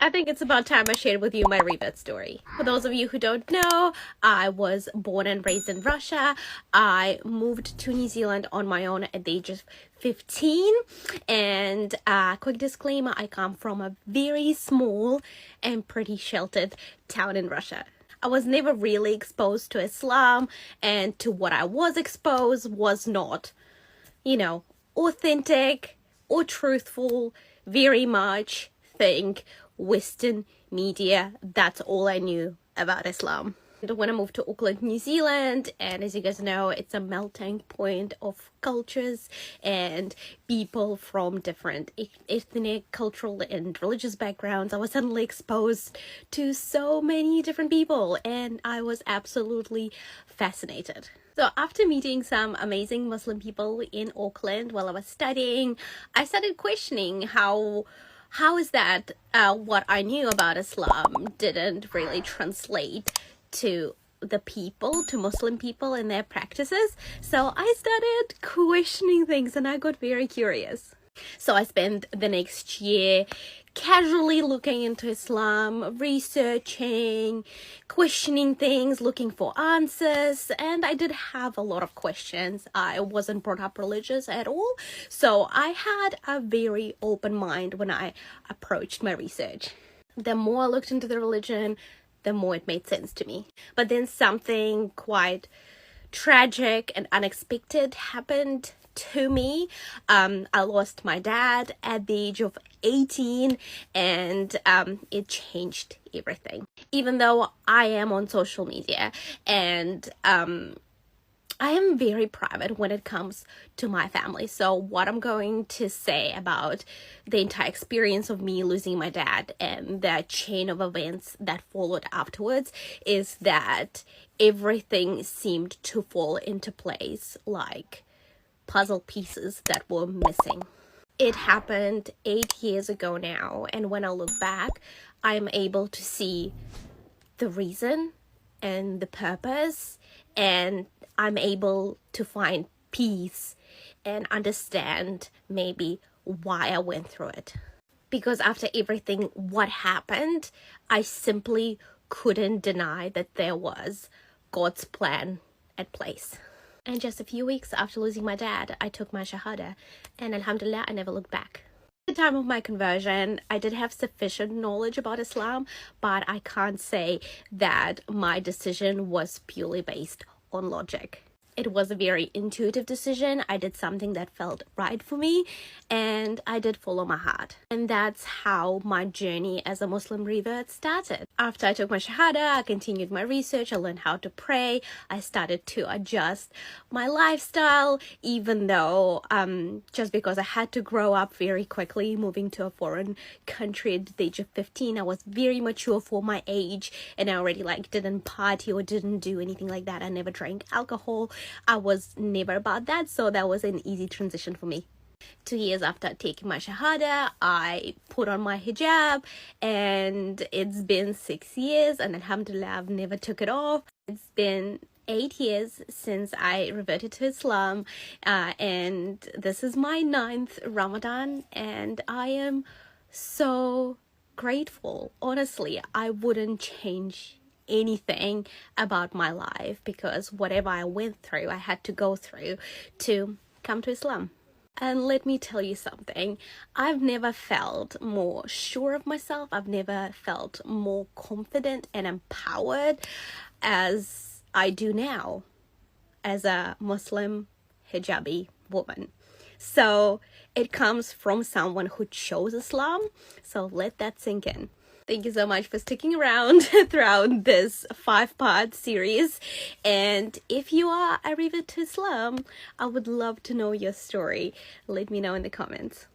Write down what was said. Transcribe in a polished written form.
I think it's about time I shared with you my Revert story. For those of you who don't know, I was born and raised in Russia. I moved to New Zealand on my own at the age of 15. And quick disclaimer, I come from a very small and pretty sheltered town in Russia. I was never really exposed to Islam, and to what I was exposed was not, authentic or truthful. Very much think Western media. That's all I knew about Islam. When I moved to Auckland, New Zealand, and as you guys know, it's a melting point of cultures and people from different ethnic, cultural, and religious backgrounds, I was suddenly exposed to so many different people, and I was absolutely fascinated. So after meeting some amazing Muslim people in Auckland while I was studying, I started questioning how is that what I knew about Islam didn't really translate to the people, to Muslim people and their practices. So I started questioning things and I got very curious. So I spent the next year casually looking into Islam, researching, questioning things, looking for answers, and I did have a lot of questions. I wasn't brought up religious at all, so I had a very open mind when I approached my research. The more I looked into the religion, the more it made sense to me. But then something quite tragic and unexpected happened to me. I lost my dad at the age of 18, and it changed everything. Even though I am on social media and I am very private when it comes to my family. So what I'm going to say about the entire experience of me losing my dad and the chain of events that followed afterwards is that everything seemed to fall into place like puzzle pieces that were missing. It happened 8 years ago now, and when I look back, I'm able to see the reason and the purpose, and I'm able to find peace and understand maybe why I went through it. Because after everything what happened, I simply couldn't deny that there was God's plan at place. And just a few weeks after losing my dad, I took my Shahada, and alhamdulillah, I never looked back. At the time of my conversion, I did have sufficient knowledge about Islam, but I can't say that my decision was purely based on logic. It was a very intuitive decision. I did something that felt right for me, and I did follow my heart. And that's how my journey as a Muslim revert started. After I took my Shahada, I continued my research. I learned how to pray. I started to adjust my lifestyle, even though just because I had to grow up very quickly, moving to a foreign country at the age of 15, I was very mature for my age, and I already didn't party or didn't do anything like that. I never drank alcohol. I was never about that, so that was an easy transition for me. 2 years after taking my Shahada, I put on my hijab, and it's been 6 years, and alhamdulillah, I've never took it off. It's been 8 years since I reverted to Islam, and this is my 9th Ramadan, and I am so grateful. Honestly, I wouldn't change anything about my life, because whatever I went through, I had to go through to come to Islam. And let me tell you something, I've never felt more sure of myself. I've never felt more confident and empowered as I do now as a Muslim hijabi woman. So it comes from someone who chose Islam, so let that sink in. Thank you so much for sticking around throughout this 5-part series. And if you are a revert to Islam, I would love to know your story. Let me know in the comments.